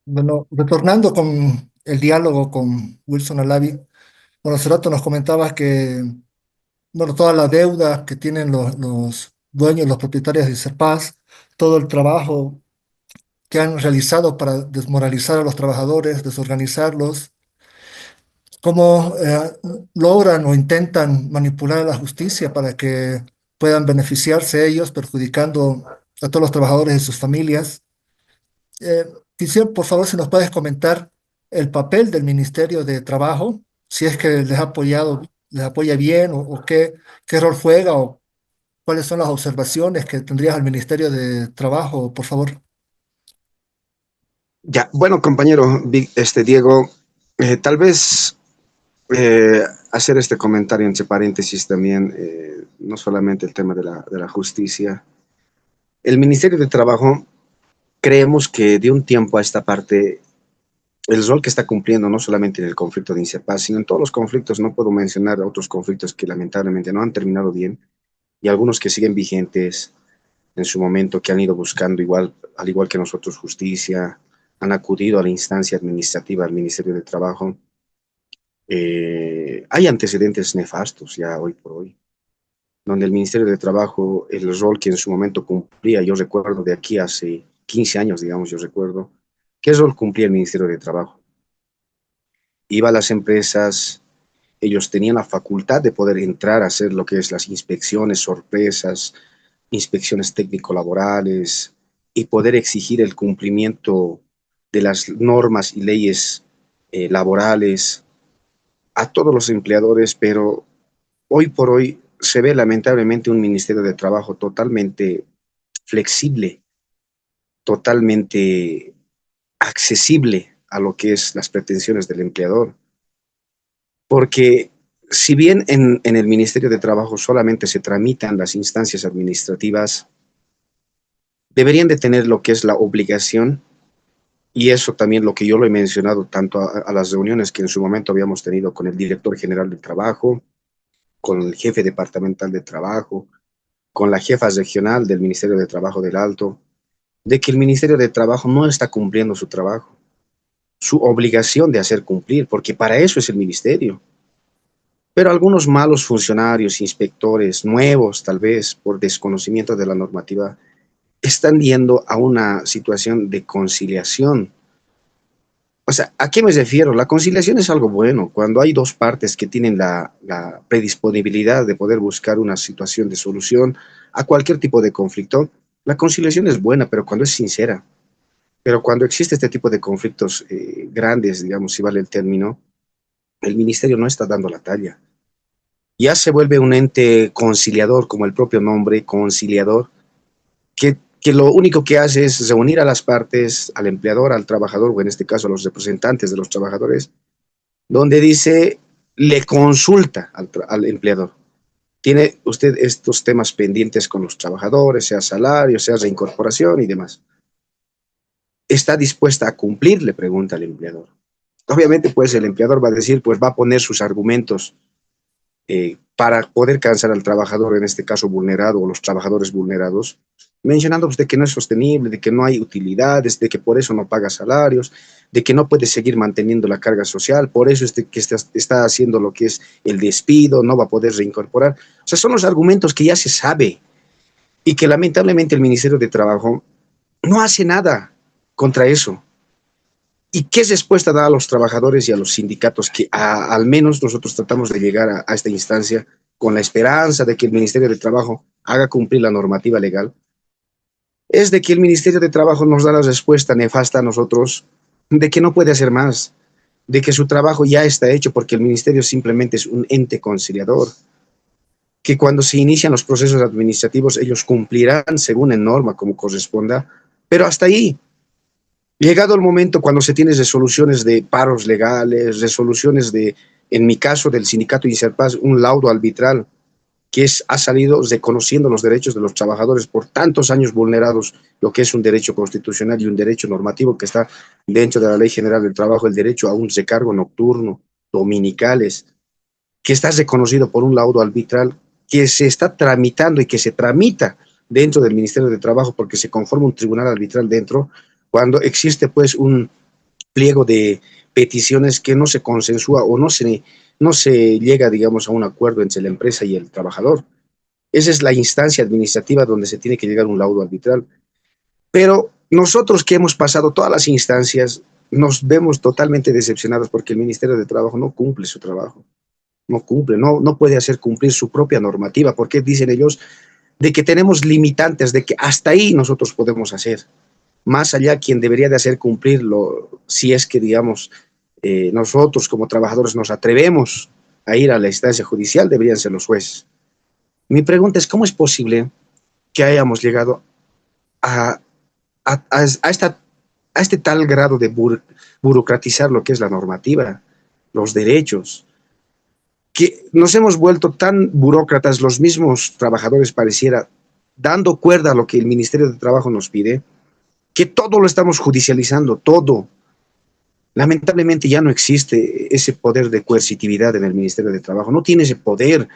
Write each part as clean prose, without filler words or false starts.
Bueno, retornando con el diálogo con Wilson Alavi, bueno, hace rato nos comentabas que, bueno, toda la deuda que tienen los dueños, los propietarios de Serpaz, todo el trabajo que han realizado para desmoralizar a los trabajadores, desorganizarlos, cómo logran o intentan manipular a la justicia para que puedan beneficiarse ellos, perjudicando a todos los trabajadores y sus familias. Eh, Quisiera, por favor, si nos puedes comentar el papel del Ministerio de Trabajo, si es que les ha apoyado, les apoya bien o qué rol juega o cuáles son las observaciones que tendrías al Ministerio de Trabajo, por favor. Ya, bueno, compañero Diego, tal vez hacer este comentario entre paréntesis también, no solamente el tema de la justicia. El Ministerio de Trabajo, creemos que de un tiempo a esta parte, el rol que está cumpliendo, no solamente en el conflicto de Inserpaz, sino en todos los conflictos, no puedo mencionar otros conflictos que lamentablemente no han terminado bien y algunos que siguen vigentes en su momento, que han ido buscando igual, al igual que nosotros, justicia, han acudido a la instancia administrativa del Ministerio de Trabajo. Hay antecedentes nefastos ya hoy por hoy, donde el Ministerio de Trabajo, el rol que en su momento cumplía, yo recuerdo de aquí hace 15 años, digamos, yo recuerdo, ¿qué rol cumplía el Ministerio de Trabajo? Iba a las empresas, ellos tenían la facultad de poder entrar a hacer lo que es las inspecciones sorpresas, inspecciones técnico-laborales y poder exigir el cumplimiento de las normas y leyes laborales a todos los empleadores, pero hoy por hoy se ve lamentablemente un Ministerio de Trabajo totalmente flexible, totalmente accesible a lo que es las pretensiones del empleador. Porque si bien en el Ministerio de Trabajo solamente se tramitan las instancias administrativas, deberían de tener lo que es la obligación, y eso también lo que yo lo he mencionado tanto a las reuniones que en su momento habíamos tenido con el director general del trabajo, con el jefe departamental de trabajo, con la jefa regional del Ministerio de Trabajo del Alto, de que el Ministerio de Trabajo no está cumpliendo su trabajo, su obligación de hacer cumplir, porque para eso es el ministerio. Pero algunos malos funcionarios, inspectores nuevos, tal vez por desconocimiento de la normativa, están yendo a una situación de conciliación. O sea, ¿a qué me refiero? La conciliación es algo bueno cuando hay dos partes que tienen la predisponibilidad de poder buscar una situación de solución a cualquier tipo de conflicto. La conciliación es buena, pero cuando es sincera. Pero cuando existe este tipo de conflictos grandes, digamos, si vale el término, el ministerio no está dando la talla. Ya se vuelve un ente conciliador, como el propio nombre, conciliador, que lo único que hace es reunir a las partes, al empleador, al trabajador, o en este caso a los representantes de los trabajadores, donde dice, le consulta al empleador. ¿Tiene usted estos temas pendientes con los trabajadores, sea salario, sea reincorporación y demás? ¿Está dispuesta a cumplir? Le pregunta al empleador. Obviamente, pues el empleador va a decir, pues va a poner sus argumentos para poder cansar al trabajador, en este caso vulnerado, o los trabajadores vulnerados, mencionando pues, de que no es sostenible, de que no hay utilidades, de que por eso no paga salarios, de que no puede seguir manteniendo la carga social, por eso es de que está haciendo lo que es el despido, no va a poder reincorporar. O sea, son los argumentos que ya se sabe y que lamentablemente el Ministerio de Trabajo no hace nada contra eso. ¿Y qué respuesta da a los trabajadores y a los sindicatos que al menos nosotros tratamos de llegar a esta instancia con la esperanza de que el Ministerio de Trabajo haga cumplir la normativa legal? Es de que el Ministerio de Trabajo nos da la respuesta nefasta a nosotros de que no puede hacer más, de que su trabajo ya está hecho porque el Ministerio simplemente es un ente conciliador, que cuando se inician los procesos administrativos ellos cumplirán según en norma como corresponda, pero hasta ahí. Llegado el momento cuando se tienen resoluciones de paros legales, resoluciones de, en mi caso del sindicato Inserpaz, un laudo arbitral que ha salido reconociendo los derechos de los trabajadores por tantos años vulnerados, lo que es un derecho constitucional y un derecho normativo que está dentro de la Ley General del Trabajo, el derecho a un recargo nocturno, dominicales, que está reconocido por un laudo arbitral que se está tramitando y que se tramita dentro del Ministerio de Trabajo porque se conforma un tribunal arbitral dentro, cuando existe pues pliego de peticiones que no se consensúa o no se llega, digamos, a un acuerdo entre la empresa y el trabajador. Esa es la instancia administrativa donde se tiene que llegar a un laudo arbitral. Pero nosotros que hemos pasado todas las instancias, nos vemos totalmente decepcionados porque el Ministerio de Trabajo no cumple su trabajo, no cumple, no puede hacer cumplir su propia normativa, porque dicen ellos de que tenemos limitantes, de que hasta ahí nosotros podemos hacer. Más allá, quien debería de hacer cumplirlo, si es que, digamos, nosotros como trabajadores nos atrevemos a ir a la instancia judicial, deberían ser los jueces. Mi pregunta es, ¿cómo es posible que hayamos llegado a, esta, a este tal grado de burocratizar lo que es la normativa, los derechos, que nos hemos vuelto tan burócratas los mismos trabajadores, pareciera, dando cuerda a lo que el Ministerio de Trabajo nos pide, que todo lo estamos judicializando, todo. Lamentablemente ya no existe ese poder de coercitividad en el Ministerio de Trabajo, no tiene ese poder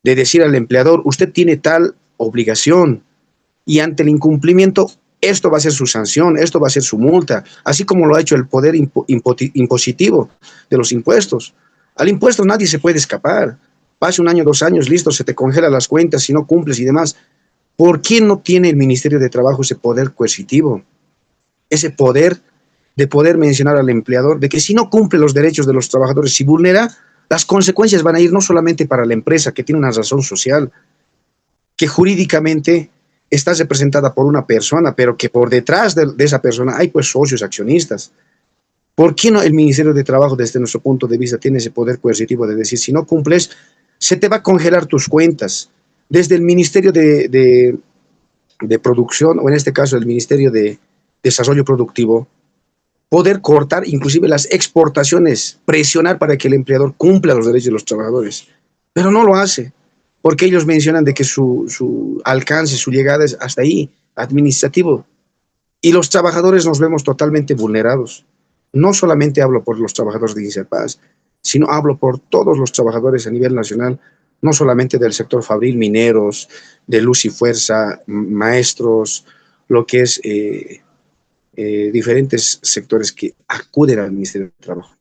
de decir al empleador, usted tiene tal obligación y ante el incumplimiento, esto va a ser su sanción, esto va a ser su multa, así como lo ha hecho el poder impositivo de los impuestos. Al impuesto nadie se puede escapar. Pase un año, 2 años, listo, se te congelan las cuentas si no cumples y demás. ¿Por qué no tiene el Ministerio de Trabajo ese poder coercitivo? Ese poder de poder mencionar al empleador de que si no cumple los derechos de los trabajadores, si vulnera, las consecuencias van a ir no solamente para la empresa, que tiene una razón social, que jurídicamente está representada por una persona, pero que por detrás de esa persona hay pues socios accionistas. ¿Por qué no el Ministerio de Trabajo, desde nuestro punto de vista, tiene ese poder coercitivo de decir, si no cumples, se te va a congelar tus cuentas? Desde el Ministerio de Producción, o en este caso el Ministerio de Desarrollo Productivo, poder cortar inclusive las exportaciones, presionar para que el empleador cumpla los derechos de los trabajadores, pero no lo hace, porque ellos mencionan de que su alcance, su llegada es hasta ahí, administrativo, y los trabajadores nos vemos totalmente vulnerados. No solamente hablo por los trabajadores de INSERPAZ, sino hablo por todos los trabajadores a nivel nacional, no solamente del sector fabril, mineros, de luz y fuerza, maestros, lo que es diferentes sectores que acuden al Ministerio de Trabajo.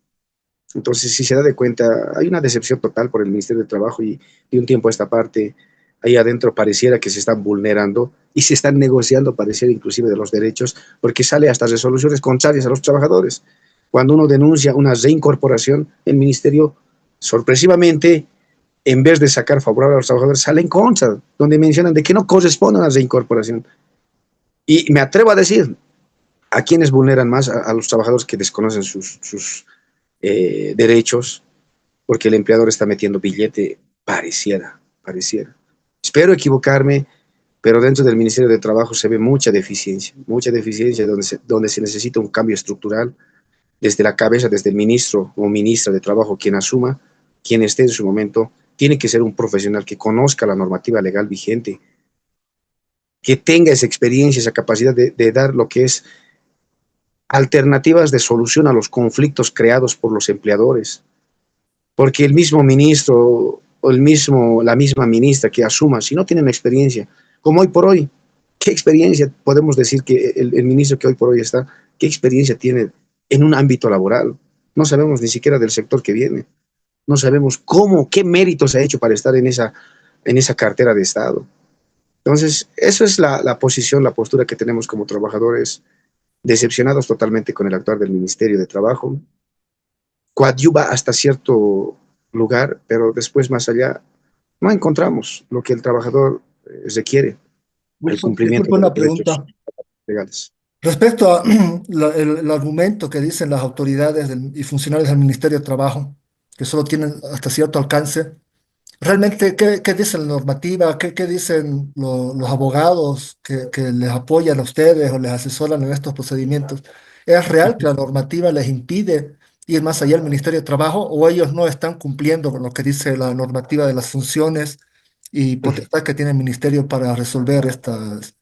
Entonces, si se da de cuenta, hay una decepción total por el Ministerio de Trabajo y de un tiempo a esta parte, ahí adentro pareciera que se están vulnerando y se están negociando, pareciera inclusive de los derechos, porque sale hasta resoluciones contrarias a los trabajadores. Cuando uno denuncia una reincorporación, el Ministerio, sorpresivamente, en vez de sacar favorable a los trabajadores, sale en contra, donde mencionan de que no corresponde a una reincorporación. Y me atrevo a decir, a quienes vulneran más, a los trabajadores que desconocen sus derechos, porque el empleador está metiendo billete, pareciera. Espero equivocarme, pero dentro del Ministerio de Trabajo se ve mucha deficiencia donde se necesita un cambio estructural desde la cabeza, desde el ministro o ministra de Trabajo, quien asuma, quien esté en su momento, tiene que ser un profesional que conozca la normativa legal vigente, que tenga esa experiencia, esa capacidad de dar lo que es alternativas de solución a los conflictos creados por los empleadores, porque el mismo ministro o la misma ministra que asuma, si no tienen experiencia, como hoy por hoy, ¿qué experiencia podemos decir que el ministro que hoy por hoy está, qué experiencia tiene en un ámbito laboral? No sabemos ni siquiera del sector que viene, no sabemos qué méritos ha hecho para estar en esa cartera de Estado. Entonces, eso es la posición, la postura que tenemos como trabajadores, decepcionados totalmente con el actuar del Ministerio de Trabajo, coadyuva hasta cierto lugar, pero después más allá no encontramos lo que el trabajador requiere, el Wilson, cumplimiento disculpe de una los derechos pregunta. legales. Respecto a el argumento que dicen las autoridades y funcionarios del Ministerio de Trabajo, que solo tienen hasta cierto alcance, realmente, ¿qué dice la normativa? ¿Qué dicen los abogados que les apoyan a ustedes o les asesoran en estos procedimientos? ¿Es real que la normativa les impide ir más allá del Ministerio de Trabajo o ellos no están cumpliendo con lo que dice la normativa de las funciones y potestad que tiene el Ministerio para resolver estas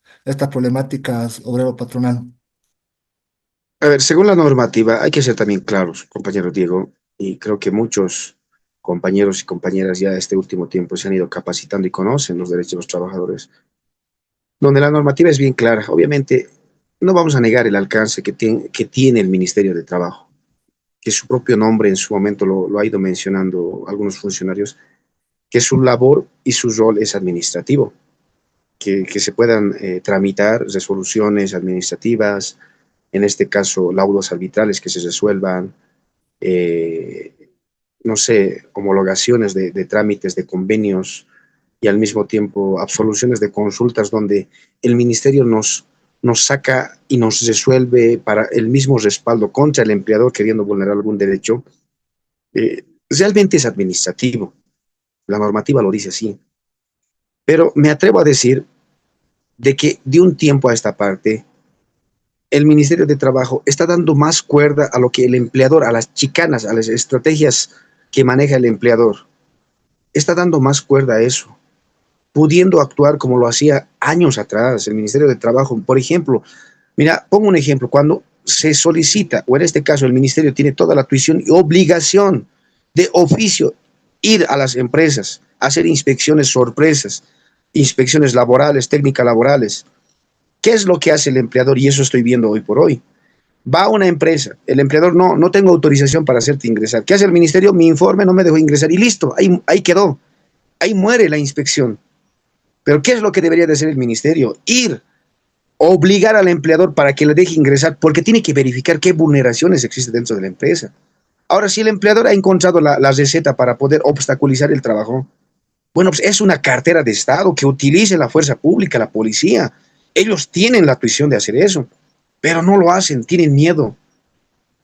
problemáticas obrero-patronal? A ver, según la normativa, hay que ser también claros, compañero Diego, y creo que muchos compañeros y compañeras ya este último tiempo se han ido capacitando y conocen los derechos de los trabajadores, donde la normativa es bien clara. Obviamente, no vamos a negar el alcance que tiene el Ministerio de Trabajo. que su propio nombre en su momento lo ha ido mencionando algunos funcionarios, que su labor y su rol es administrativo, que se puedan tramitar resoluciones administrativas, en este caso laudos arbitrales que se resuelvan, eh, no sé, homologaciones de trámites, de convenios y al mismo tiempo absoluciones de consultas donde el ministerio nos saca y nos resuelve para el mismo respaldo contra el empleador queriendo vulnerar algún derecho, realmente es administrativo. La normativa lo dice así. Pero me atrevo a decir de que de un tiempo a esta parte, el Ministerio de Trabajo está dando más cuerda a lo que el empleador, a las chicanas, a las estrategias que maneja el empleador. Está dando más cuerda a eso, pudiendo actuar como lo hacía años atrás el Ministerio de Trabajo. Por ejemplo, mira, pongo un ejemplo, cuando se solicita, o en este caso el Ministerio tiene toda la tuición y obligación de oficio ir a las empresas, hacer inspecciones sorpresas, inspecciones laborales, técnicas laborales. ¿Qué es lo que hace el empleador? Y eso estoy viendo hoy por hoy. Va a una empresa, el empleador no tengo autorización para hacerte ingresar. ¿Qué hace el ministerio? Mi informe no me dejó ingresar y listo, ahí quedó. Ahí muere la inspección. Pero ¿qué es lo que debería de hacer el ministerio? Ir, obligar al empleador para que le deje ingresar, porque tiene que verificar qué vulneraciones existen dentro de la empresa. Ahora, si el empleador ha encontrado la receta para poder obstaculizar el trabajo, bueno, pues es una cartera de Estado que utilice la fuerza pública, la policía. Ellos tienen la tuición de hacer eso, pero no lo hacen, tienen miedo.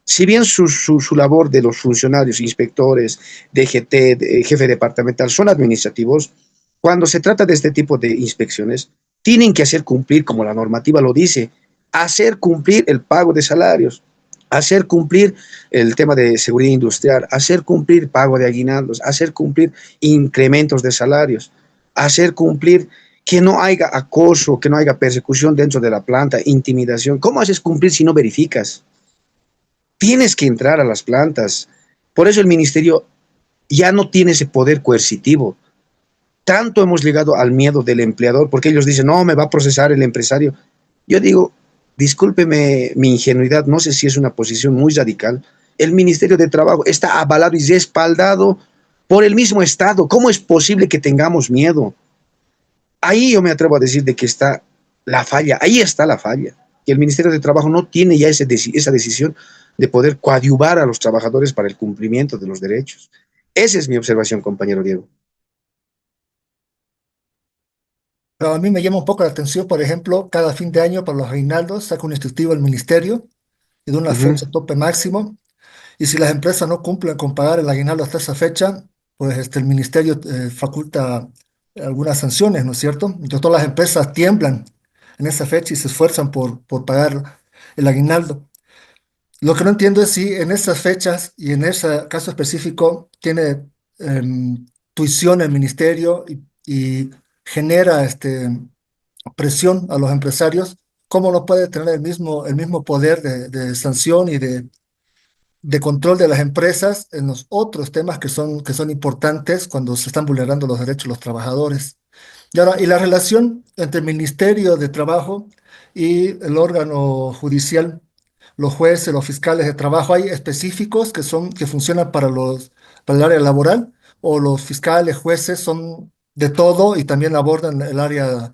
Si bien su labor de los funcionarios, inspectores, DGT, jefe departamental, son administrativos, cuando se trata de este tipo de inspecciones, tienen que hacer cumplir, como la normativa lo dice, hacer cumplir el pago de salarios, hacer cumplir el tema de seguridad industrial, hacer cumplir pago de aguinaldos, hacer cumplir incrementos de salarios, hacer cumplir que no haya acoso, que no haya persecución dentro de la planta, intimidación. ¿Cómo haces cumplir si no verificas? Tienes que entrar a las plantas. Por eso el ministerio ya no tiene ese poder coercitivo. Tanto hemos llegado al miedo del empleador, porque ellos dicen, no, me va a procesar el empresario. Yo digo, discúlpeme mi ingenuidad, no sé si es una posición muy radical. El Ministerio de Trabajo está avalado y respaldado por el mismo Estado. ¿Cómo es posible que tengamos miedo? Ahí yo me atrevo a decir de que está la falla, ahí está la falla. Que el Ministerio de Trabajo no tiene ya esa decisión de poder coadyuvar a los trabajadores para el cumplimiento de los derechos. Esa es mi observación, compañero Diego. Pero a mí me llama un poco la atención, por ejemplo, cada fin de año para los aguinaldos saca un instructivo el ministerio y de una Uh -huh. fecha tope máximo. Y si las empresas no cumplen con pagar el aguinaldo hasta esa fecha, pues el ministerio faculta algunas sanciones, ¿no es cierto? Entonces todas las empresas tiemblan en esa fecha y se esfuerzan por pagar el aguinaldo. Lo que no entiendo es si en esas fechas y en ese caso específico tiene tuición el ministerio y genera presión a los empresarios, ¿cómo no puede tener el mismo poder de sanción y de control de las empresas en los otros temas que son importantes cuando se están vulnerando los derechos de los trabajadores? Y ahora, y la relación entre el Ministerio de Trabajo y el órgano judicial, los jueces, los fiscales de trabajo, ¿hay específicos que funcionan para el área laboral? ¿O los fiscales, jueces son de todo y también abordan el área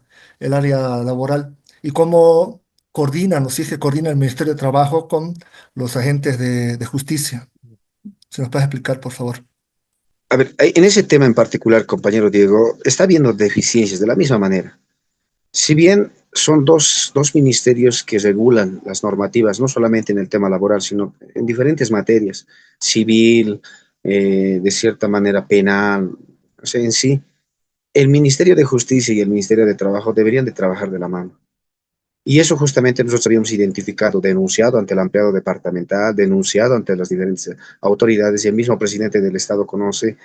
laboral? ¿Y cómo coordinan, o si es que coordina el Ministerio de Trabajo con los agentes de justicia? ¿Se nos puede explicar, por favor? A ver, en ese tema en particular, compañero Diego, está habiendo deficiencias de la misma manera. Si bien son dos ministerios que regulan las normativas, no solamente en el tema laboral, sino en diferentes materias, civil, de cierta manera penal, o sea, en sí, el Ministerio de Justicia y el Ministerio de Trabajo deberían de trabajar de la mano. Y eso justamente nosotros habíamos identificado, denunciado ante el ampliado departamental, denunciado ante las diferentes autoridades y el mismo presidente del Estado conoce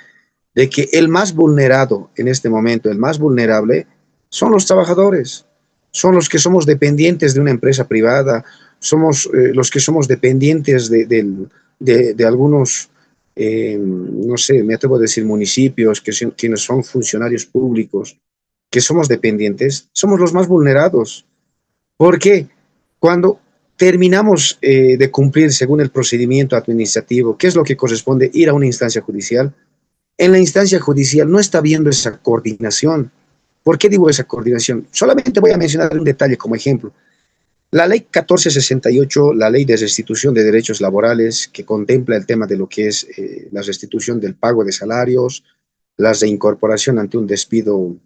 de que el más vulnerado en este momento, el más vulnerable, son los trabajadores, son los que somos dependientes de una empresa privada, somos los que somos dependientes de algunos, no sé, me atrevo a decir municipios, quienes son funcionarios públicos, que somos dependientes, somos los más vulnerados. ¿Por qué? Cuando terminamos de cumplir según el procedimiento administrativo, ¿qué es lo que corresponde? Ir a una instancia judicial. En la instancia judicial no está habiendo esa coordinación. ¿Por qué digo esa coordinación? Solamente voy a mencionar un detalle como ejemplo. La ley 1468, la ley de restitución de derechos laborales, que contempla el tema de lo que es la restitución del pago de salarios, la reincorporación ante un despido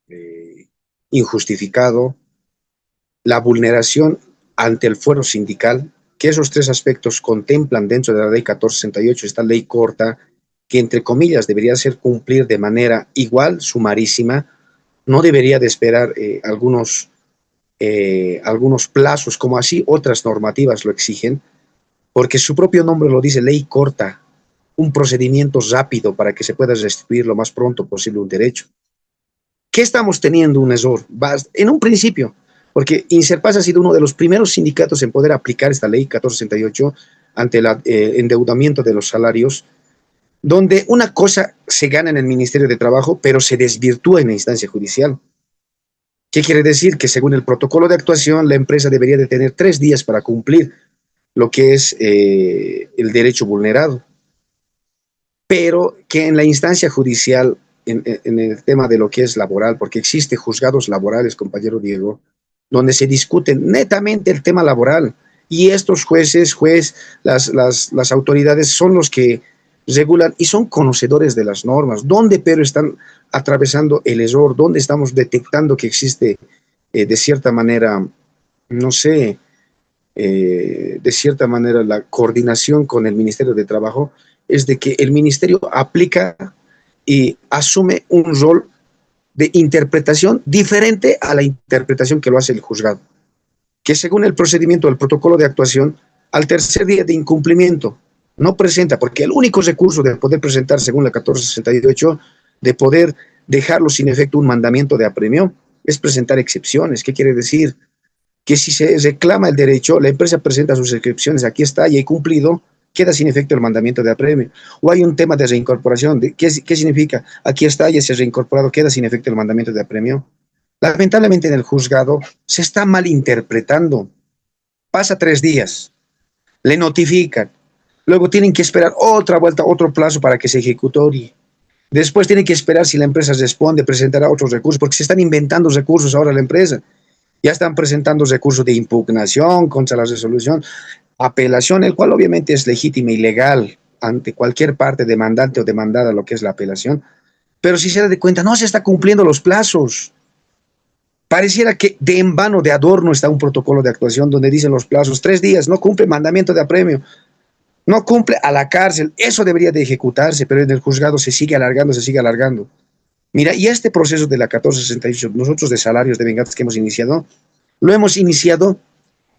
eh, injustificado, la vulneración ante el fuero sindical, que esos tres aspectos contemplan dentro de la ley 1468, esta ley corta, que entre comillas debería ser cumplir de manera igual, sumarísima, no debería de esperar algunos plazos, como así otras normativas lo exigen, porque su propio nombre lo dice, ley corta, un procedimiento rápido para que se pueda restituir lo más pronto posible un derecho. ¿Qué estamos teniendo un error? En un principio, porque Inserpaz ha sido uno de los primeros sindicatos en poder aplicar esta ley 1468 ante el endeudamiento de los salarios, donde una cosa se gana en el Ministerio de Trabajo, pero se desvirtúa en la instancia judicial. ¿Qué quiere decir? Que según el protocolo de actuación, la empresa debería de tener 3 días para cumplir lo que es el derecho vulnerado, pero que en la instancia judicial, en el tema de lo que es laboral, porque existe juzgados laborales, compañero Diego, donde se discute netamente el tema laboral, y estos las autoridades son los que regulan y son conocedores de las normas, dónde pero están atravesando el error, dónde estamos detectando que existe de cierta manera, no sé, de cierta manera la coordinación con el Ministerio de Trabajo, es de que el Ministerio aplica y asume un rol de interpretación diferente a la interpretación que lo hace el juzgado, que según el procedimiento del protocolo de actuación, al tercer día de incumplimiento no presenta, porque el único recurso de poder presentar, según la 1468, de poder dejarlo sin efecto un mandamiento de apremio, es presentar excepciones. ¿Qué quiere decir? Que si se reclama el derecho, la empresa presenta sus excepciones, aquí está, y he cumplido, queda sin efecto el mandamiento de apremio. O hay un tema de reincorporación, ¿qué significa? Aquí está, ya se ha reincorporado, queda sin efecto el mandamiento de apremio. Lamentablemente en el juzgado se está malinterpretando. Pasa 3 días, le notifican, luego tienen que esperar otra vuelta, otro plazo para que se ejecutorie. Después tienen que esperar si la empresa responde, presentará otros recursos, porque se están inventando recursos ahora la empresa. Ya están presentando recursos de impugnación contra la resolución, apelación, el cual obviamente es legítima y legal ante cualquier parte demandante o demandada lo que es la apelación, pero si se da de cuenta, no se está cumpliendo los plazos. Pareciera que de en vano, de adorno, está un protocolo de actuación donde dicen los plazos, 3 días, no cumple mandamiento de apremio, no cumple a la cárcel, eso debería de ejecutarse, pero en el juzgado se sigue alargando, se sigue alargando. Mira, y este proceso de la 1468, nosotros de salarios de venganzas que hemos iniciado, lo hemos iniciado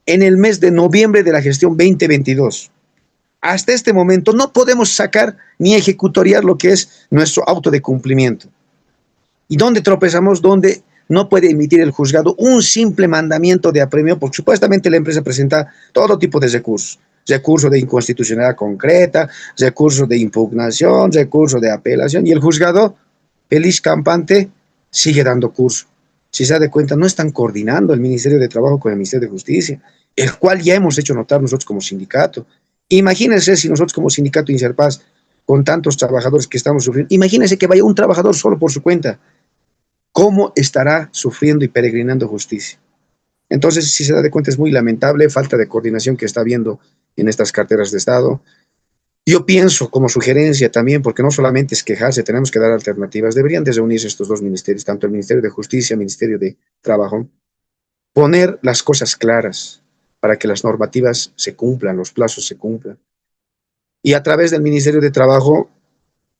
en el mes de noviembre de la gestión 2022. Hasta este momento no podemos sacar ni ejecutoriar lo que es nuestro auto de cumplimiento. ¿Y dónde tropezamos? Donde no puede emitir el juzgado un simple mandamiento de apremio, porque supuestamente la empresa presenta todo tipo de recursos. Recurso de inconstitucionalidad concreta, recurso de impugnación, recurso de apelación, y el juzgado, feliz campante, sigue dando curso. Si se da cuenta, no están coordinando el Ministerio de Trabajo con el Ministerio de Justicia, el cual ya hemos hecho notar nosotros como sindicato. Imagínense si nosotros como sindicato Inserpaz, con tantos trabajadores que estamos sufriendo, imagínense que vaya un trabajador solo por su cuenta, ¿cómo estará sufriendo y peregrinando justicia? Entonces, si se da de cuenta, es muy lamentable, falta de coordinación que está habiendo en estas carteras de Estado. Yo pienso como sugerencia también, porque no solamente es quejarse, tenemos que dar alternativas, deberían de reunirse estos dos ministerios, tanto el Ministerio de Justicia, el Ministerio de Trabajo, poner las cosas claras para que las normativas se cumplan, los plazos se cumplan. Y a través del Ministerio de Trabajo,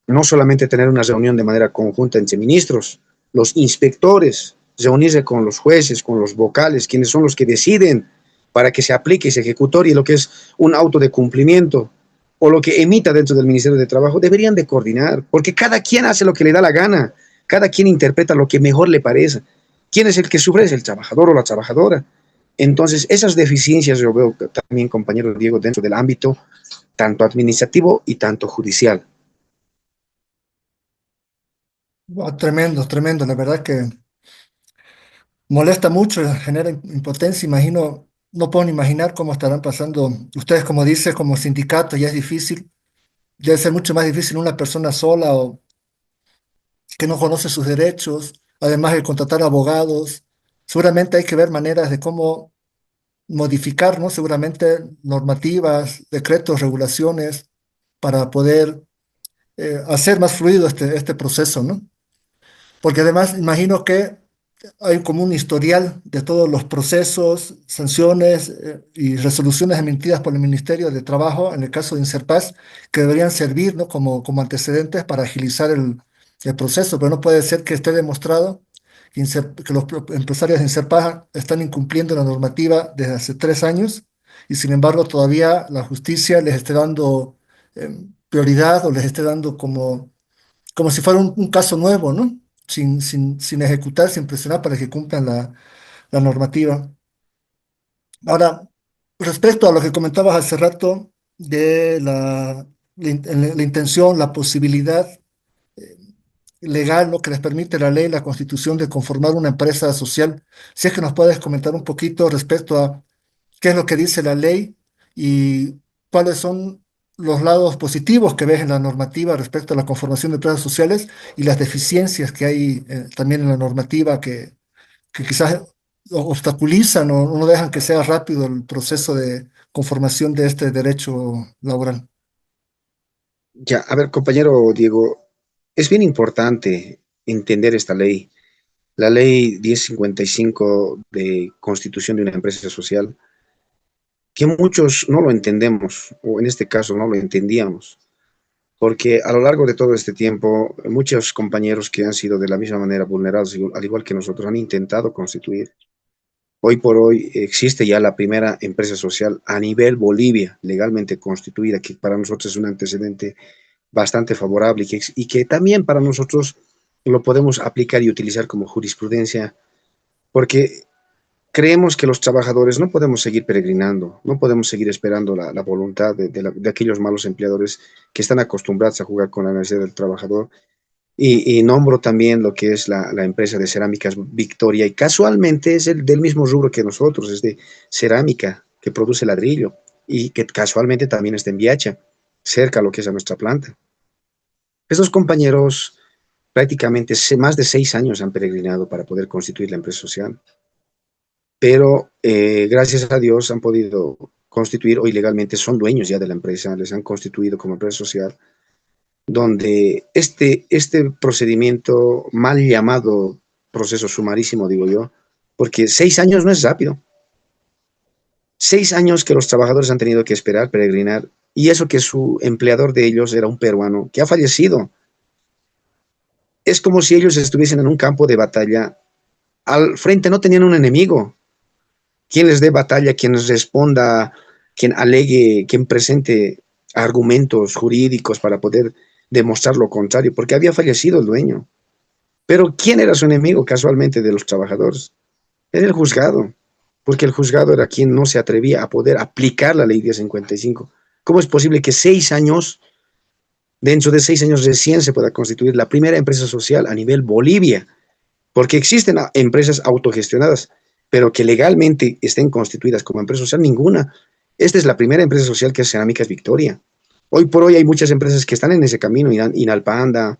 no solamente tener una reunión de manera conjunta entre ministros, los inspectores, reunirse con los jueces, con los vocales, quienes son los que deciden para que se aplique y se ejecutorie lo que es un auto de cumplimiento o lo que emita dentro del Ministerio de Trabajo, deberían de coordinar, porque cada quien hace lo que le da la gana, cada quien interpreta lo que mejor le parece. ¿Quién es el que sufre? Es el trabajador o la trabajadora. Entonces, esas deficiencias yo veo también, compañero Diego, dentro del ámbito tanto administrativo y tanto judicial. Tremendo, tremendo. La verdad que molesta mucho, genera impotencia. Imagino no puedo ni imaginar cómo estarán pasando. Ustedes, como dices, como sindicato, ya es difícil. Debe ser mucho más difícil una persona sola o que no conoce sus derechos. Además de contratar abogados. Seguramente hay que ver maneras de cómo modificar, ¿no? Seguramente normativas, decretos, regulaciones para poder hacer más fluido este proceso, ¿no? Porque además imagino que hay como un historial de todos los procesos, sanciones y resoluciones emitidas por el Ministerio de Trabajo, en el caso de Inserpaz, que deberían servir, ¿no? como antecedentes para agilizar el proceso, pero no puede ser que esté demostrado que, que los empresarios de Inserpaz están incumpliendo la normativa desde hace 3 años y sin embargo todavía la justicia les esté dando prioridad o les esté dando como si fuera un caso nuevo, ¿no? Sin ejecutar, sin presionar para que cumplan la normativa. Ahora, respecto a lo que comentabas hace rato de la intención, la posibilidad legal, lo que les permite la ley, la constitución de conformar una empresa social, si es que nos puedes comentar un poquito respecto a qué es lo que dice la ley y cuáles son los lados positivos que ves en la normativa respecto a la conformación de empresas sociales y las deficiencias que hay también en la normativa que quizás obstaculizan o no dejan que sea rápido el proceso de conformación de este derecho laboral. Ya, a ver, compañero Diego, es bien importante entender esta ley. La ley 1055 de constitución de una empresa social, que muchos no lo entendemos, o en este caso no lo entendíamos, porque a lo largo de todo este tiempo, muchos compañeros que han sido de la misma manera vulnerados, al igual que nosotros, han intentado constituir. Hoy por hoy existe ya la primera empresa social a nivel Bolivia, legalmente constituida, que para nosotros es un antecedente bastante favorable y que también para nosotros lo podemos aplicar y utilizar como jurisprudencia, porque creemos que los trabajadores no podemos seguir peregrinando, no podemos seguir esperando la voluntad de aquellos malos empleadores que están acostumbrados a jugar con la necesidad del trabajador. Y nombro también lo que es la empresa de cerámicas Victoria, y casualmente es del mismo rubro que nosotros, es de cerámica, que produce ladrillo, y que casualmente también está en Viacha, cerca a lo que es a nuestra planta. Estos compañeros prácticamente más de 6 años han peregrinado para poder constituir la empresa social, pero gracias a Dios han podido constituir, hoy legalmente son dueños ya de la empresa, les han constituido como empresa social, donde este procedimiento mal llamado proceso sumarísimo, digo yo, porque 6 años no es rápido. 6 años que los trabajadores han tenido que esperar, peregrinar, y eso que su empleador de ellos era un peruano que ha fallecido. Es como si ellos estuviesen en un campo de batalla. Al frente no tenían un enemigo. Quien les dé batalla, quien les responda, quien alegue, quien presente argumentos jurídicos para poder demostrar lo contrario, porque había fallecido el dueño. Pero ¿quién era su enemigo casualmente de los trabajadores? Era el juzgado, porque el juzgado era quien no se atrevía a poder aplicar la ley 1055. ¿Cómo es posible que 6 años, dentro de 6 años recién se pueda constituir la primera empresa social a nivel Bolivia? Porque existen empresas autogestionadas, pero que legalmente estén constituidas como empresa social, ninguna. Esta es la primera empresa social que es Cerámicas Victoria. Hoy por hoy hay muchas empresas que están en ese camino, Inalpanda,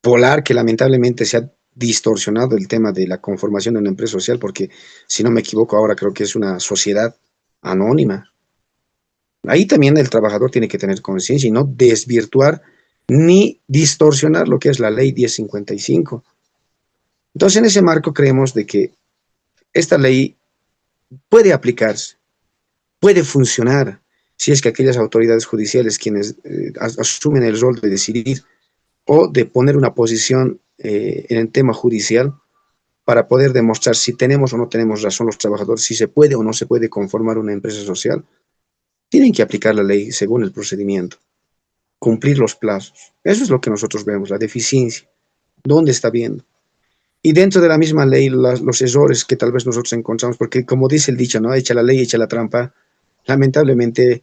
Polar, que lamentablemente se ha distorsionado el tema de la conformación de una empresa social, porque si no me equivoco ahora creo que es una sociedad anónima. Ahí también el trabajador tiene que tener conciencia y no desvirtuar ni distorsionar lo que es la ley 1055. Entonces, en ese marco creemos de que esta ley puede aplicarse, puede funcionar, si es que aquellas autoridades judiciales quienes asumen el rol de decidir o de poner una posición en el tema judicial para poder demostrar si tenemos o no tenemos razón los trabajadores, si se puede o no se puede conformar una empresa social, tienen que aplicar la ley según el procedimiento, cumplir los plazos. Eso es lo que nosotros vemos, la deficiencia, dónde está viendo. Y dentro de la misma ley, los errores que tal vez nosotros encontramos, porque como dice el dicho, ¿no? Echa la ley, echa la trampa. Lamentablemente,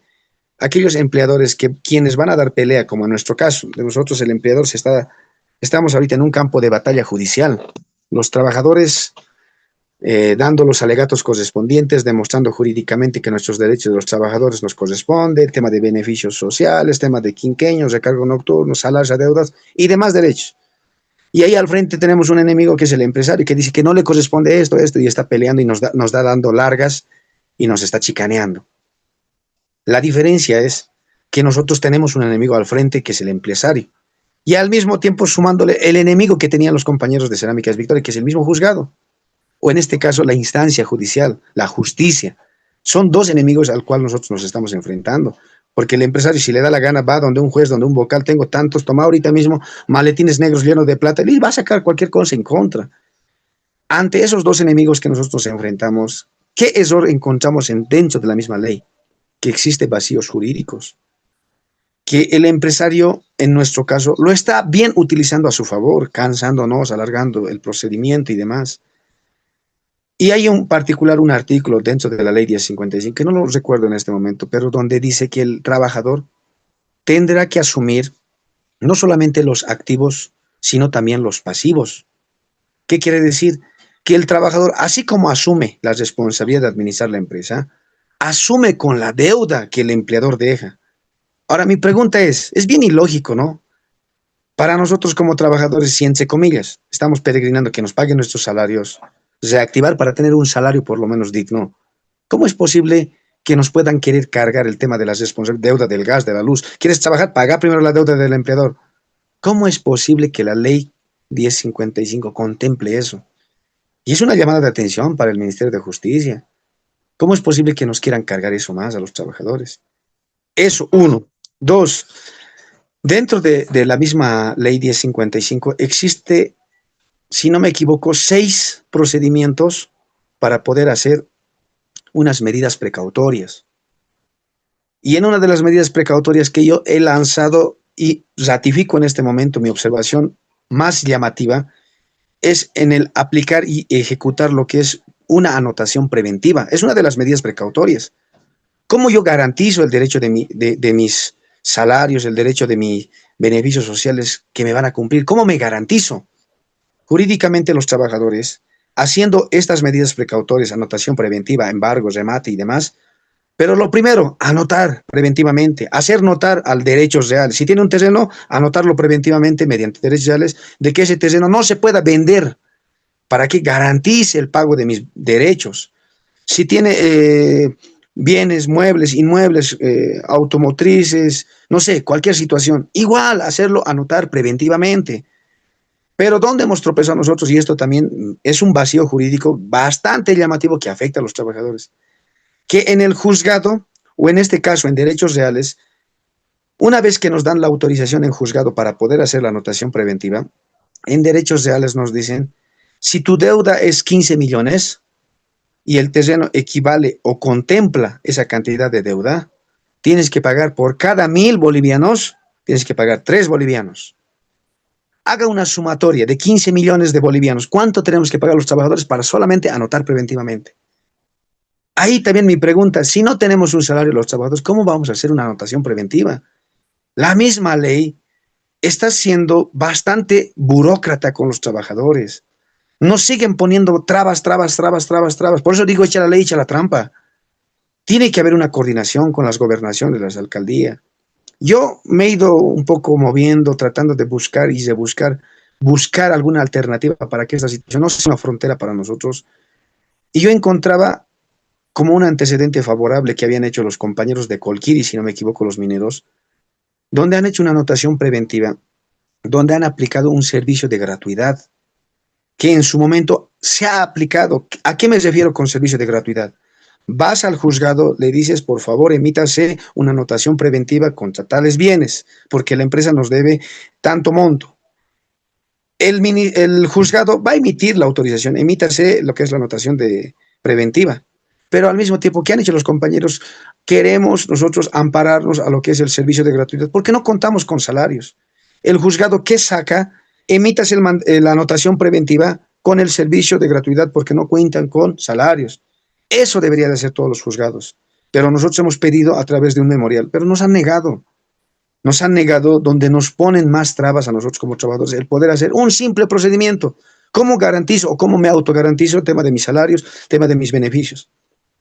aquellos empleadores que quienes van a dar pelea, como en nuestro caso, de nosotros el empleador estamos ahorita en un campo de batalla judicial. Los trabajadores dando los alegatos correspondientes, demostrando jurídicamente que nuestros derechos de los trabajadores nos corresponden, tema de beneficios sociales, tema de quinqueños, recargo nocturno, salarios a deudas y demás derechos. Y ahí al frente tenemos un enemigo que es el empresario, que dice que no le corresponde esto, esto, y está peleando y nos da dando largas y nos está chicaneando. La diferencia es que nosotros tenemos un enemigo al frente que es el empresario. Y al mismo tiempo sumándole el enemigo que tenían los compañeros de Cerámicas Victoria, que es el mismo juzgado. O en este caso la instancia judicial, la justicia. Son dos enemigos al cual nosotros nos estamos enfrentando. Porque el empresario, si le da la gana, va donde un juez, donde un vocal, tengo tantos, toma ahorita mismo maletines negros llenos de plata, y va a sacar cualquier cosa en contra. Ante esos dos enemigos que nosotros nos enfrentamos, ¿qué error encontramos dentro de la misma ley? Que existen vacíos jurídicos, que el empresario, en nuestro caso, lo está bien utilizando a su favor, cansándonos, alargando el procedimiento y demás. Y hay un particular, un artículo dentro de la ley 1055, que no lo recuerdo en este momento, pero donde dice que el trabajador tendrá que asumir no solamente los activos, sino también los pasivos. ¿Qué quiere decir? Que el trabajador, así como asume la responsabilidad de administrar la empresa, asume con la deuda que el empleador deja. Ahora, mi pregunta es bien ilógico, ¿no? Para nosotros como trabajadores, si entre comillas, estamos peregrinando que nos paguen nuestros salarios, reactivar para tener un salario por lo menos digno, ¿cómo es posible que nos puedan querer cargar el tema de las responsabilidades, deuda del gas, de la luz? ¿Quieres trabajar? Paga primero la deuda del empleador. ¿Cómo es posible que la ley 1055 contemple eso? Y es una llamada de atención para el Ministerio de Justicia. ¿Cómo es posible que nos quieran cargar eso más a los trabajadores? Eso, uno. Dos, dentro de la misma ley 1055 existe, si no me equivoco, 6 procedimientos para poder hacer unas medidas precautorias. Y en una de las medidas precautorias que yo he lanzado y ratifico en este momento mi observación más llamativa es en el aplicar y ejecutar lo que es una anotación preventiva. Es una de las medidas precautorias. ¿Cómo yo garantizo el derecho de mis salarios, el derecho de mis beneficios sociales que me van a cumplir? ¿Cómo me garantizo? Jurídicamente los trabajadores, haciendo estas medidas precautorias, anotación preventiva, embargos, remate y demás, pero lo primero, anotar preventivamente, hacer notar al derechos reales. Si tiene un terreno, anotarlo preventivamente mediante derechos reales de que ese terreno no se pueda vender para que garantice el pago de mis derechos. Si tiene bienes, muebles, inmuebles, automotrices, no sé, cualquier situación, igual hacerlo anotar preventivamente. Pero ¿dónde hemos tropezado nosotros? Y esto también es un vacío jurídico bastante llamativo que afecta a los trabajadores. Que en el juzgado, o en este caso en derechos reales, una vez que nos dan la autorización en juzgado para poder hacer la anotación preventiva, en derechos reales nos dicen, si tu deuda es 15 millones y el terreno equivale o contempla esa cantidad de deuda, tienes que pagar por cada 1.000 bolivianos, tienes que pagar 3 bolivianos. Haga una sumatoria de 15 millones de bolivianos. ¿Cuánto tenemos que pagar los trabajadores para solamente anotar preventivamente? Ahí también mi pregunta, si no tenemos un salario los trabajadores, ¿cómo vamos a hacer una anotación preventiva? La misma ley está siendo bastante burócrata con los trabajadores. Nos siguen poniendo trabas. Por eso digo, echa la ley, echa la trampa. Tiene que haber una coordinación con las gobernaciones, las alcaldías. Yo me he ido un poco moviendo, tratando de buscar y de buscar alguna alternativa para que esta situación no sea una frontera para nosotros. Y yo encontraba como un antecedente favorable que habían hecho los compañeros de Colquiri, si no me equivoco, los mineros, donde han hecho una anotación preventiva, donde han aplicado un servicio de gratuidad, que en su momento se ha aplicado. ¿A qué me refiero con servicio de gratuidad? Vas al juzgado, le dices, por favor, emítase una anotación preventiva contra tales bienes, porque la empresa nos debe tanto monto. El juzgado va a emitir la autorización, emítase lo que es la anotación preventiva. Pero al mismo tiempo, ¿qué han hecho los compañeros? Queremos nosotros ampararnos a lo que es el servicio de gratuidad, porque no contamos con salarios. El juzgado, ¿qué saca? Emítase la anotación preventiva con el servicio de gratuidad, porque no cuentan con salarios. Eso debería de hacer todos los juzgados. Pero nosotros hemos pedido a través de un memorial, pero nos han negado. Nos han negado donde nos ponen más trabas a nosotros como trabajadores el poder hacer un simple procedimiento. ¿Cómo garantizo o cómo me autogarantizo el tema de mis salarios, el tema de mis beneficios?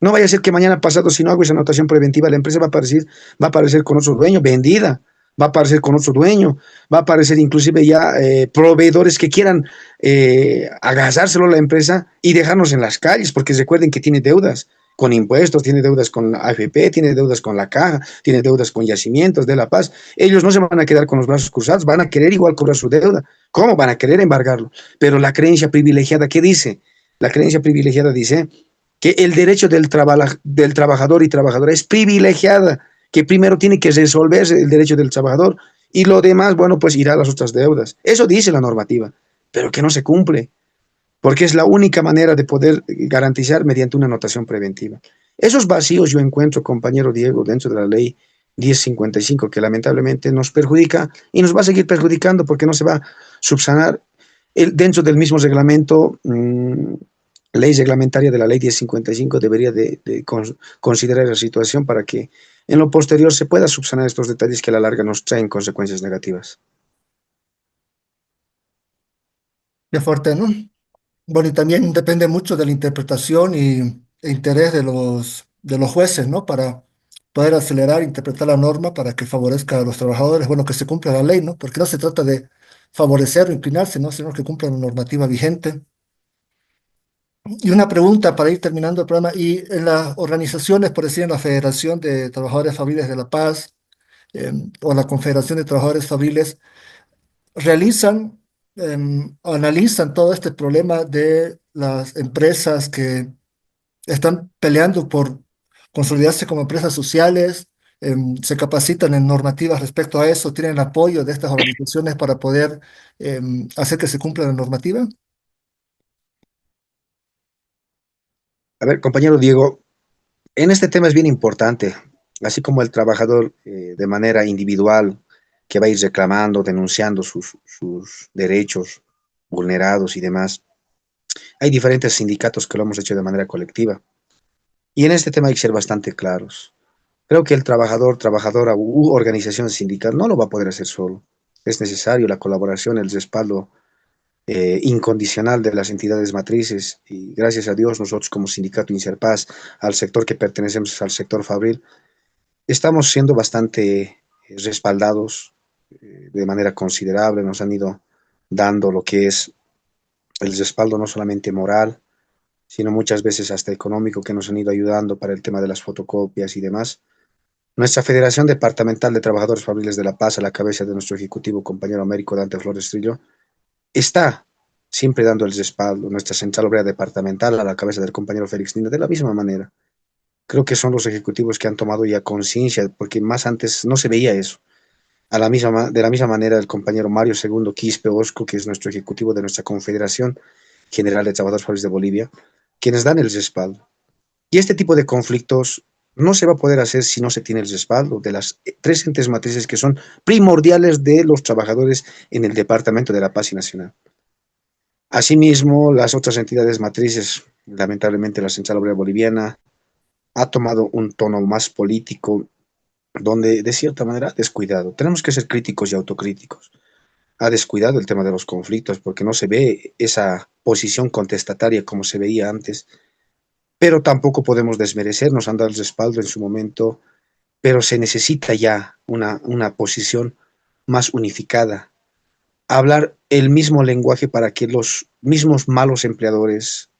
No vaya a ser que mañana pasado, si no hago esa anotación preventiva, la empresa va a aparecer con otro dueño, vendida, va a aparecer con otro dueño, va a aparecer inclusive ya proveedores que quieran agasárselo a la empresa y dejarnos en las calles, porque recuerden que tiene deudas con impuestos, tiene deudas con la AFP, tiene deudas con la caja, tiene deudas con yacimientos de La Paz. Ellos no se van a quedar con los brazos cruzados, van a querer igual cobrar su deuda. ¿Cómo? Van a querer embargarlo. Pero la creencia privilegiada, ¿qué dice? La creencia privilegiada dice que el derecho del trabajador y trabajadora es privilegiada, que primero tiene que resolverse el derecho del trabajador y lo demás, bueno, pues irá a las otras deudas. Eso dice la normativa, pero que no se cumple, porque es la única manera de poder garantizar mediante una anotación preventiva. Esos vacíos yo encuentro, compañero Diego, dentro de la ley 1055, que lamentablemente nos perjudica y nos va a seguir perjudicando porque no se va a subsanar dentro del mismo reglamento. Ley reglamentaria de la ley 1055 debería de considerar la situación para que en lo posterior se pueda subsanar estos detalles que a la larga nos traen consecuencias negativas. Qué fuerte, ¿no? Bueno, y también depende mucho de la interpretación e interés de los jueces, ¿no? Para poder acelerar, interpretar la norma para que favorezca a los trabajadores, bueno, que se cumpla la ley, ¿no? Porque no se trata de favorecer o inclinarse, ¿no? Sino que cumpla la normativa vigente. Y una pregunta para ir terminando el programa. Y en las organizaciones, por decir, en la Federación de Trabajadores Fabriles de La Paz, o la Confederación de Trabajadores Fabriles, realizan, analizan todo este problema de las empresas que están peleando por consolidarse como empresas sociales, se capacitan en normativas respecto a eso, tienen apoyo de estas organizaciones para poder hacer que se cumpla la normativa. A ver, compañero Diego, en este tema es bien importante, así como el trabajador de manera individual que va a ir reclamando, denunciando sus derechos vulnerados y demás, hay diferentes sindicatos que lo hemos hecho de manera colectiva. Y en este tema hay que ser bastante claros. Creo que el trabajador, trabajadora u organización sindical no lo va a poder hacer solo. Es necesario la colaboración, el respaldo incondicional de las entidades matrices y gracias a Dios nosotros como sindicato Inserpaz, al sector que pertenecemos al sector fabril, estamos siendo bastante respaldados de manera considerable, nos han ido dando lo que es el respaldo no solamente moral, sino muchas veces hasta económico que nos han ido ayudando para el tema de las fotocopias y demás. Nuestra Federación Departamental de Trabajadores Fabriles de La Paz, a la cabeza de nuestro ejecutivo compañero Américo Dante Flores Trillo, está siempre dando el respaldo. Nuestra Central Obrera Departamental, a la cabeza del compañero Félix Linda, de la misma manera. Creo que son los ejecutivos que han tomado ya conciencia, porque más antes no se veía eso. De la misma manera, el compañero Mario Segundo Quispe Osco, que es nuestro ejecutivo de nuestra Confederación General de Trabajadores Fabriles de Bolivia, quienes dan el respaldo. Y este tipo de conflictos no se va a poder hacer si no se tiene el respaldo de las tres entes matrices que son primordiales de los trabajadores en el Departamento de La Paz y Nacional. Asimismo, las otras entidades matrices, lamentablemente la Central Obrera Boliviana, ha tomado un tono más político, donde de cierta manera ha descuidado. Tenemos que ser críticos y autocríticos. Ha descuidado el tema de los conflictos porque no se ve esa posición contestataria como se veía antes, pero tampoco podemos desmerecer, nos han dado el respaldo en su momento, pero se necesita ya una posición más unificada, hablar el mismo lenguaje para que los mismos malos empleadores,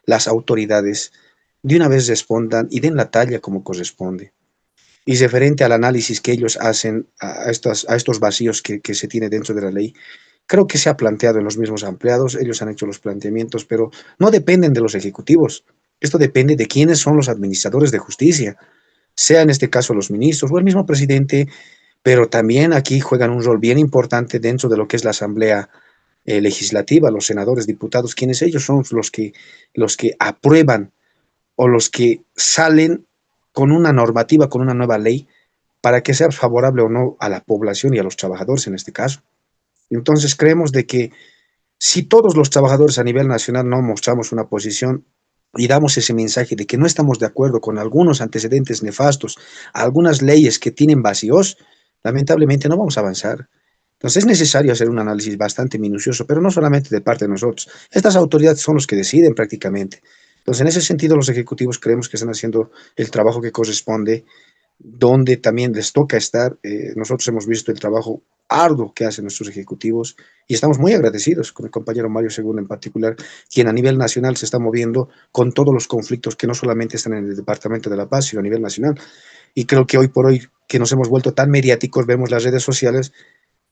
las autoridades, de una vez respondan y den la talla como corresponde. Y referente al análisis que ellos hacen a estos vacíos que se tiene dentro de la ley, creo que se ha planteado en los mismos empleados, ellos han hecho los planteamientos, pero no dependen de los ejecutivos. Esto depende de quiénes son los administradores de justicia, sea en este caso los ministros o el mismo presidente, pero también aquí juegan un rol bien importante dentro de lo que es la Asamblea Legislativa, los senadores, diputados, quienes ellos son los que aprueban o los que salen con una normativa, con una nueva ley, para que sea favorable o no a la población y a los trabajadores en este caso. Entonces creemos de que si todos los trabajadores a nivel nacional no mostramos una posición y damos ese mensaje de que no estamos de acuerdo con algunos antecedentes nefastos, algunas leyes que tienen vacíos, lamentablemente no vamos a avanzar. Entonces es necesario hacer un análisis bastante minucioso, pero no solamente de parte de nosotros. Estas autoridades son los que deciden prácticamente. Entonces, en ese sentido, los ejecutivos creemos que están haciendo el trabajo que corresponde, donde también les toca estar. Nosotros hemos visto el trabajo arduo que hacen nuestros ejecutivos y estamos muy agradecidos con el compañero Mario Según en particular, quien a nivel nacional se está moviendo con todos los conflictos que no solamente están en el Departamento de la Paz, sino a nivel nacional. Y creo que hoy por hoy, que nos hemos vuelto tan mediáticos, vemos las redes sociales,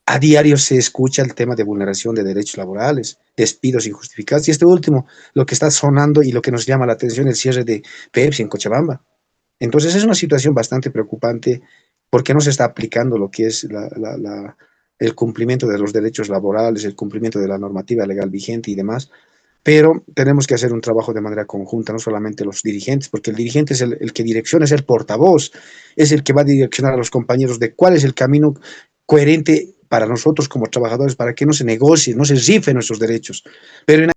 a diario se escucha el tema de vulneración de derechos laborales, despidos injustificados. Y este último, lo que está sonando y lo que nos llama la atención, el cierre de Pepsi en Cochabamba. Entonces es una situación bastante preocupante porque no se está aplicando lo que es el cumplimiento de los derechos laborales, el cumplimiento de la normativa legal vigente y demás. Pero tenemos que hacer un trabajo de manera conjunta, no solamente los dirigentes, porque el dirigente es el que direcciona, es el portavoz, es el que va a direccionar a los compañeros de cuál es el camino coherente para nosotros como trabajadores, para que no se negocie, no se rifen nuestros derechos. Pero en